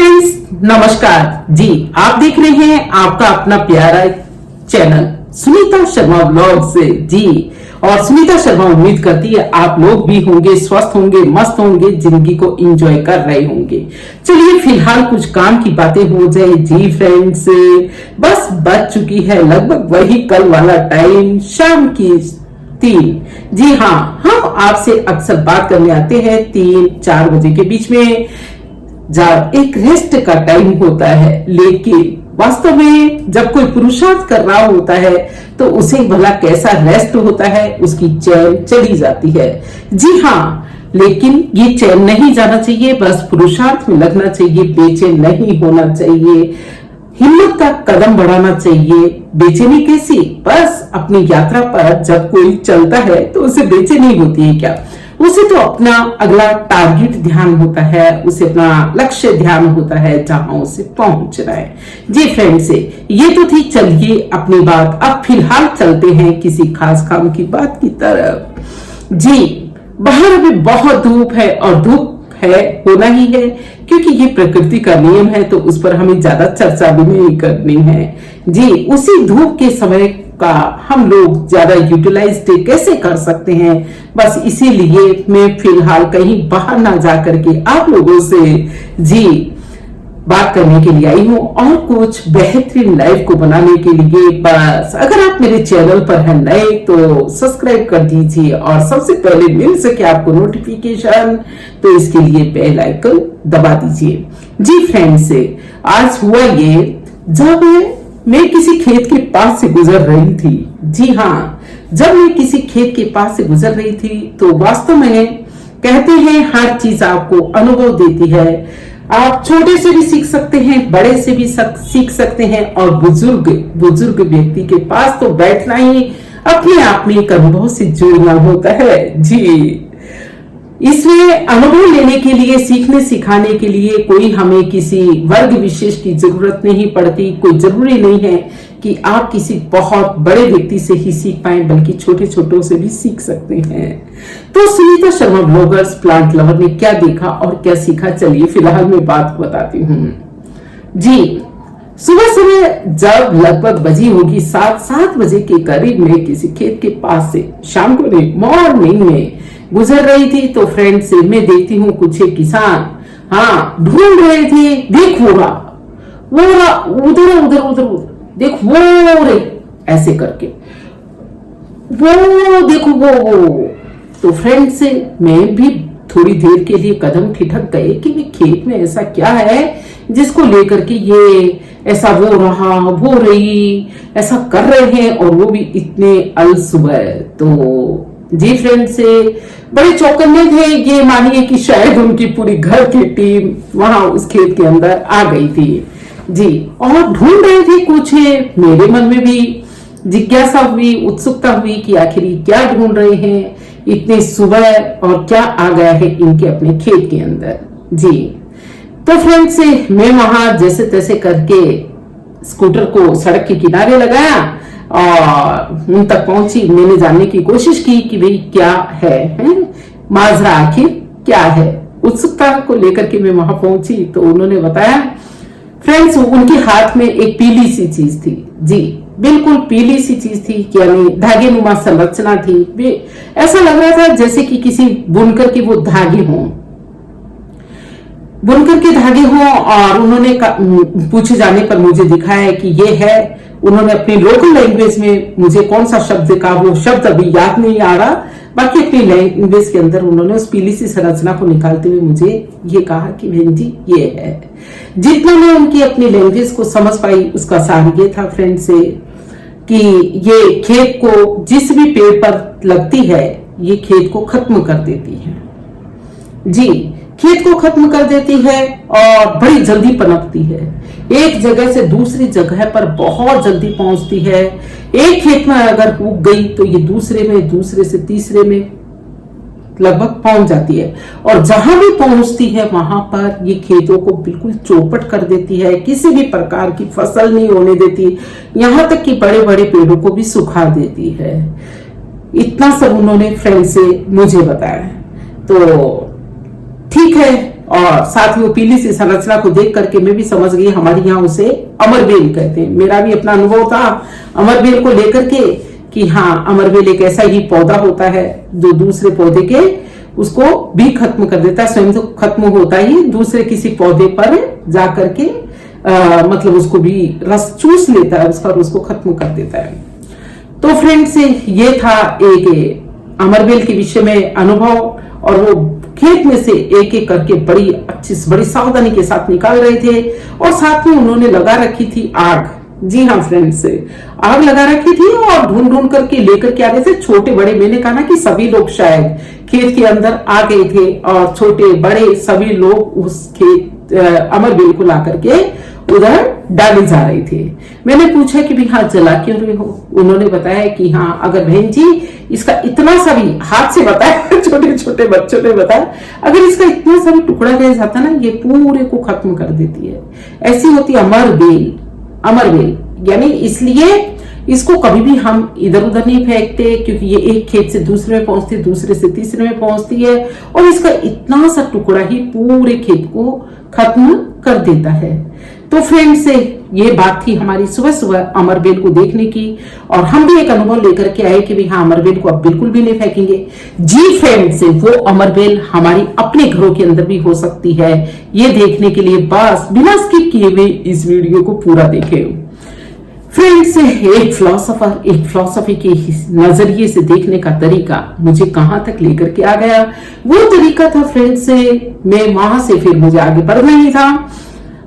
Friends, नमस्कार जी। आप देख रहे हैं आपका अपना प्यारा चैनल सुनीता शर्मा ब्लॉग से जी। और सुनीता शर्मा उम्मीद करती है आप लोग भी होंगे, स्वस्थ होंगे, मस्त होंगे, जिंदगी को एंजॉय कर रहे होंगे। चलिए फिलहाल कुछ काम की बातें हो जाए जी फ्रेंड्स। बस बज चुकी है लगभग वही कल वाला टाइम, शाम की 3। जी हाँ, हम आपसे अक्सर बात करने आते हैं 3-4 बजे के बीच में, जब एक रेस्ट का टाइम होता है। लेकिन वास्तव में जब कोई पुरुषार्थ कर रहा होता है तो उसे भला कैसा रेस्ट होता है, उसकी चैन चली जाती है। जी हाँ, लेकिन ये चैन नहीं जाना चाहिए, बस पुरुषार्थ में लगना चाहिए, बेचैन नहीं होना चाहिए, हिम्मत का कदम बढ़ाना चाहिए। बेचैनी कैसी? बस अपनी यात्रा पर जब कोई चलता है तो उसे बेचैनी होती है क्या? उसे तो अपना अगला टारगेट ध्यान होता है, उसे अपना लक्ष्य ध्यान होता है जहां उसे पहुंचना है। जी फ्रेंड्स, ये तो थी चलिए अपनी बात। अब फिलहाल चलते हैं किसी खास काम की बात की तरफ। जी, बाहर अभी बहुत धूप है और धूप है, होना ही है, क्योंकि ये प्रकृति का नियम है, तो उस पर हमें ज्यादा चर्चा भी नहीं करनी है। जी, उसी धूप के समय का हम लोग ज्यादा यूटिलाइज कैसे कर सकते हैं, बस इसीलिए मैं फिलहाल कहीं बाहर ना जा करके आप लोगों से जी बात करने के लिए आई हूँ, और कुछ बेहतरीन लाइफ को बनाने के लिए। बस अगर आप मेरे चैनल पर हैं नए तो सब्सक्राइब कर दीजिए, और सबसे पहले मिल सके आपको नोटिफिकेशन तो इसके लिए बेल आइकन दबा दीजिए। जी फ्रेंड्स, आज हुआ ये, जब मैं किसी खेत के पास से गुजर रही थी। जी हाँ, जब मैं किसी खेत के पास से गुजर रही थी तो वास्तव में कहते हैं हर चीज आपको अनुभव देती है। आप छोटे से भी सीख सकते हैं, बड़े से भी सीख सकते हैं, और बुजुर्ग व्यक्ति के पास तो बैठना ही अपने आप में एक अनुभव से जुड़ना होता है। जी, इसमें अनुभव लेने के लिए, सीखने सिखाने के लिए कोई हमें किसी वर्ग विशेष की जरूरत नहीं पड़ती। कोई जरूरी नहीं है कि आप किसी बहुत बड़े व्यक्ति से ही सीख पाए, बल्कि छोटे छोटों से भी सीख सकते हैं। तो Sunita Sharma bloggers plant lover ने क्या देखा और क्या सीखा, चलिए फिलहाल मैं बात बताती हूँ। जी, सुबह सुबह जब लगभग बजी होगी 7 बजे के करीब में किसी खेत के पास से शाम को मॉर्निंग में गुजर रही थी, तो फ्रेंड से मैं देखती हूँ कुछ एक किसान हाँ ढूंढ रहे थे। देख वो रहा उधर देख वो रे, ऐसे करके वो देखो वो। तो फ्रेंड से मैं भी थोड़ी देर के लिए कदम ठिठक गए कि वे खेत में ऐसा क्या है जिसको लेकर के ये ऐसा वो रहा वो रही ऐसा कर रहे हैं, और वो भी इतने अल सुबह। तो जी फ्रेंड से बड़े चौकन्ने थे। ये मानिए कि शायद उनकी पूरी घर की टीम वहां उस खेत के अंदर आ गई थी जी, और ढूंढ रहे थे कुछ। मेरे मन में भी जिज्ञासा हुई, उत्सुकता हुई कि आखिर क्या ढूंढ रहे हैं इतने सुबह, और क्या आ गया है इनके अपने खेत के अंदर। जी, तो फ्रेंड से मैं वहां जैसे तैसे करके स्कूटर को सड़क के किनारे लगाया और उन तक पहुंची। मैंने जानने की कोशिश की कि भाई क्या है माजरा, आखिर क्या है। उत्सुकता को लेकर के मैं वहां पहुंची तो उन्होंने बताया फ्रेंड्स, उनके हाथ में एक पीली सी चीज थी। जी, बिल्कुल पीली सी चीज थी, यानी धागे नुमा संरचना थी। ऐसा लग रहा था जैसे कि किसी बुनकर के वो धागे हों, बुनकर के धागे हों। और उन्होंने पूछे जाने पर मुझे दिखाया कि ये है। उन्होंने अपनी लोकल लैंग्वेज में मुझे कौन सा शब्द का, वो शब्द अभी याद नहीं आ रहा, बाकी अपनी लैंग्वेज के अंदर उन्होंने उस पीली सी संरचना को निकालते हुए मुझे ये कहा कि बहन जी ये है। जितना मैं उनकी अपनी लैंग्वेज को समझ पाई उसका सार ये था फ्रेंड से कि ये खेत को जिस भी पेड़ पर लगती है ये खेत को खत्म कर देती है। जी, खेत को खत्म कर देती है और बड़ी जल्दी पनपती है। एक जगह से दूसरी जगह पर बहुत जल्दी पहुंचती है। एक खेत में अगर उग गई तो ये दूसरे में, दूसरे से तीसरे में लगभग पहुंच जाती है, और जहां भी पहुंचती है वहां पर ये खेतों को बिल्कुल चौपट कर देती है। किसी भी प्रकार की फसल नहीं होने देती, यहां तक कि बड़े बड़े पेड़ों को भी सुखा देती है। इतना सब उन्होंने फ्रेंड से मुझे बताया। तो ठीक है, और साथ ही वो पीली सी संरचना को देख करके मैं भी समझ गई, हमारे यहाँ उसे अमरबेल कहते हैं। मेरा भी अपना अनुभव था अमरबेल को लेकर के कि हाँ, अमरबेल एक ऐसा ही पौधा होता है जो दूसरे पौधे के उसको भी खत्म कर देता है, स्वयं तो खत्म होता ही दूसरे किसी पौधे पर जाकर के मतलब उसको भी रस चूस लेता है उसका और उसको खत्म कर देता है। तो फ्रेंड्स, ये था एक अमरबेल के विषय में अनुभव, और वो खेत में से एक एक करके बड़ी सावधानी के साथ निकाल रहे थे, और साथ में उन्होंने लगा रखी थी आग। जी हाँ फ्रेंड्स, आग लगा रखी थी और ढूंढ ढूंढ करके लेकर के आ रहे थे। छोटे बड़े, मैंने कहा ना कि सभी लोग शायद खेत के अंदर आ गए थे और छोटे बड़े सभी लोग उस खेत अमरबेल को ला करके उधर डाले जा रहे थे। मैंने पूछा कि भी हाँ, जला क्यों रहे हो? उन्होंने बताया कि हाँ, अगर बहन जी इसका इतना सा भी, हाथ से बताया छोटे छोटे बच्चों ने बताया, अगर इसका इतना सा भी टुकड़ा रह जाता ना, ये पूरे को खत्म कर देती है। ऐसी होती अमरबेल। अमरबेल यानी इसलिए इसको कभी भी हम इधर उधर नहीं फेंकते, क्योंकि ये एक खेत से दूसरे में पहुंचती है, दूसरे से तीसरे में पहुंचती है, और इसका इतना सा टुकड़ा ही पूरे खेत को खत्म कर देता है। तो फ्रेंड्स, ये बात थी हमारी सुबह सुबह अमरबेल को देखने की, और हम भी एक अनुभव लेकर के आए कि भी हाँ, अमरबेल को अब बिल्कुल भी नहीं फेंकेंगे। जी फ्रेंड्स, वो अमरबेल हमारी अपने घरों के अंदर भी हो सकती है। ये देखने के लिए बस बिना स्किप किए हुए इस वीडियो को पूरा देखें। फ्रेंड्स, एक फिलॉसफी के नजरिए से देखने का तरीका मुझे कहां तक लेकर के आ गया, वो तरीका था फ्रेंड्स, मैं वहां से फिर मुझे आगे बढ़ना ही था।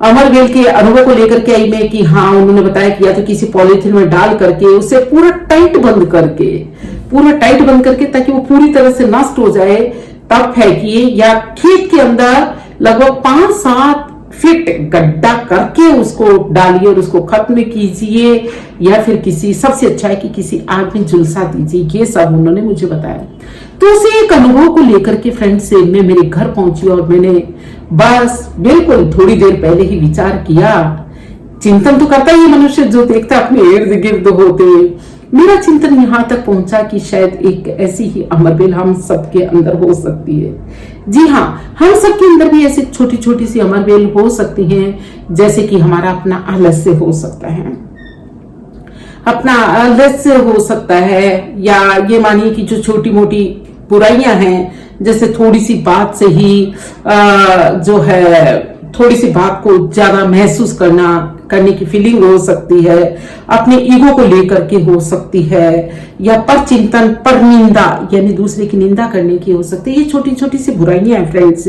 अमरबेल के अनुभव को लेकर के आई मैं कि हाँ, उन्होंने बताया कि या तो किसी पॉलिथीन में डाल करके उसे पूरा टाइट बंद करके ताकि वो पूरी तरह से नष्ट हो जाए, तब फेंकिए, या खेत के अंदर लगभग 5-7 फीट गड्ढा करके उसको डालिए और उसको खत्म कीजिए, या फिर सबसे अच्छा है कि किसी आग में झुलसा दीजिए। ये सब उन्होंने मुझे बताया। तो उसे एक अनुभव को लेकर के फ्रेंड्स मैं मेरे घर पहुंची, और मैंने बस बिल्कुल थोड़ी देर पहले ही विचार किया। चिंतन तो करता ही मनुष्य जो देखता अपने इर्द गिर्द होते। मेरा चिंतन यहाँ तक पहुंचा कि शायद एक ऐसी ही अमरबेल हम सबके अंदर हो सकती है। जी हाँ, हम सबके अंदर भी ऐसी छोटी छोटी सी अमरबेल हो सकती हैं, जैसे कि हमारा अपना आलस्य हो सकता है, अपना आलस्य हो सकता है, या ये मानिए कि जो छोटी मोटी बुराइयां हैं, जैसे थोड़ी सी बात से ही जो है थोड़ी सी बात को ज्यादा महसूस करने की फीलिंग हो सकती है, अपने ईगो को लेकर के हो सकती है, या पर चिंतन, पर निंदा यानी दूसरे की निंदा करने की हो सकती है। ये छोटी छोटी सी बुराइयां हैं फ्रेंड्स,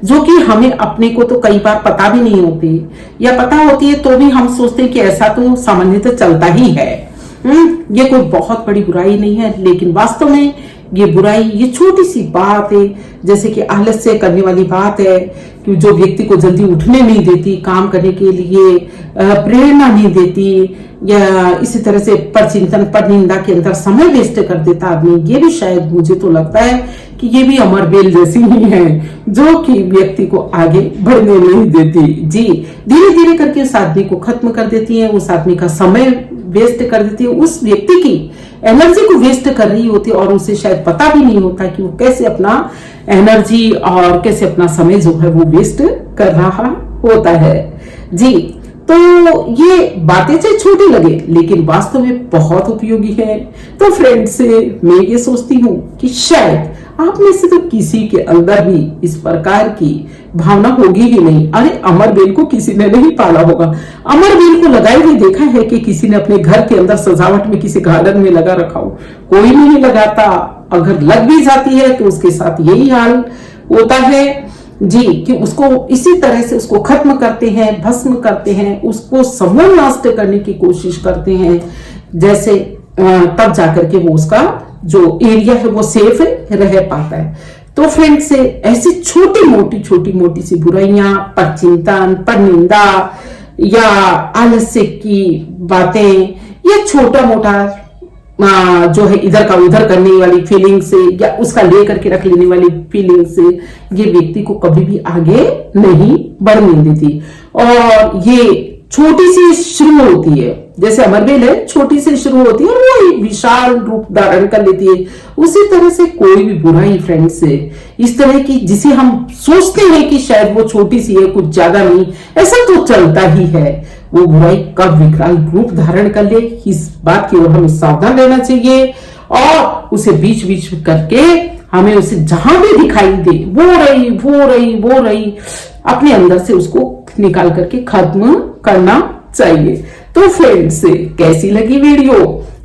जो कि हमें अपने को तो कई बार पता भी नहीं होती, या पता होती है तो भी हम सोचते हैं कि ऐसा तो सामान्यतः चलता ही है। ये कोई बहुत बड़ी बुराई नहीं है, लेकिन वास्तव में ये बुराई, ये छोटी सी बात है, जैसे कि आलस्य करने वाली बात है, कि जो व्यक्ति को जल्दी उठने नहीं देती, काम करने के लिए प्रेरणा नहीं देती, या इसी तरह से परचिंतन, पर निंदा के अंदर समय वेस्ट कर देता आदमी। ये भी शायद मुझे तो लगता है कि ये भी अमरबेल जैसी ही है, जो कि व्यक्ति को आगे बढ़ने नहीं देती। जी, धीरे धीरे करके उस आदमी को खत्म कर देती है, उस आदमी का समय वेस्ट कर देती है, उस व्यक्ति की एनर्जी को वेस्ट कर रही होती है, और उसे शायद पता भी नहीं होता कि वो कैसे अपना एनर्जी और कैसे अपना समय जो है वो वेस्ट कर रहा होता है। जी, तो ये बातें चाहे छोटी लगे, लेकिन वास्तव में बहुत उपयोगी है। तो फ्रेंड्स, मैं ये सोचती हूँ कि शायद आप में से तो किसी के अंदर भी इस प्रकार की भावना होगी ही नहीं। अरे, अमरबेल को किसी ने नहीं पाला होगा, अमरबेल को लगाए हुए देखा है कि किसी ने अपने घर के अंदर सजावट में किसी गार्डन में लगा रखा हो? कोई नहीं लगाता। अगर लग भी जाती है तो उसके साथ यही हाल होता है जी, कि उसको इसी तरह से उसको खत्म करते हैं, भस्म करते हैं, उसको समूल नष्ट करने की कोशिश करते हैं, जैसे तब जाकर के वो उसका जो एरिया है वो सेफ रह पाता है। तो फ्रेंड्स, ऐसी छोटी मोटी सी बुराइयां, पर चिंतन, पर निंदा, या आलस्य की बातें, या छोटा मोटा जो है इधर का उधर करने वाली फीलिंग से, या उसका लेकर के रख लेने वाली फीलिंग से, ये व्यक्ति को कभी भी आगे नहीं बढ़ने देती। और ये छोटी सी शुरू होती है, जैसे अमरबेल है, छोटी से शुरू होती है और वो एक विशाल रूप धारण कर लेती है, उसी तरह से कोई भी बुराई फ्रेंड्स है इस तरह की जिसे हम सोचते हैं कि शायद वो छोटी सी है, कुछ ज्यादा नहीं, ऐसा तो चलता ही है। वो बुराई कब विकराल रूप धारण कर ले, इस बात की ओर हमें सावधान रहना चाहिए और उसे बीच बीच करके हमें उसे जहां भी दिखाई दे, वो रही अपने अंदर से उसको निकाल करके खत्म करना चाहिए। तो फ्रेंड्स, कैसी लगी वीडियो?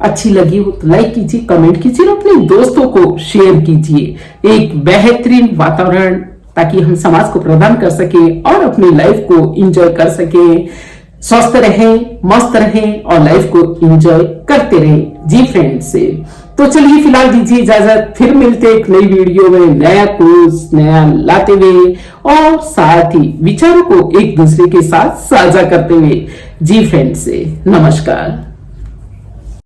अच्छी लगी हो तो लाइक कीजिए, कमेंट कीजिए और अपने दोस्तों को शेयर कीजिए। एक बेहतरीन वातावरण ताकि हम समाज को प्रदान कर सके और अपनी लाइफ को एंजॉय कर सके, स्वस्थ रहें, मस्त रहें और लाइफ को एंजॉय करते रहें। जी फ्रेंड्स, तो चलिए फिलहाल दीजिए इजाजत, फिर मिलते एक नई वीडियो में नया कुछ नया लाते हुए और साथ ही विचारों को एक दूसरे के साथ साझा करते हुए। जी फ्रेंड्स, नमस्कार।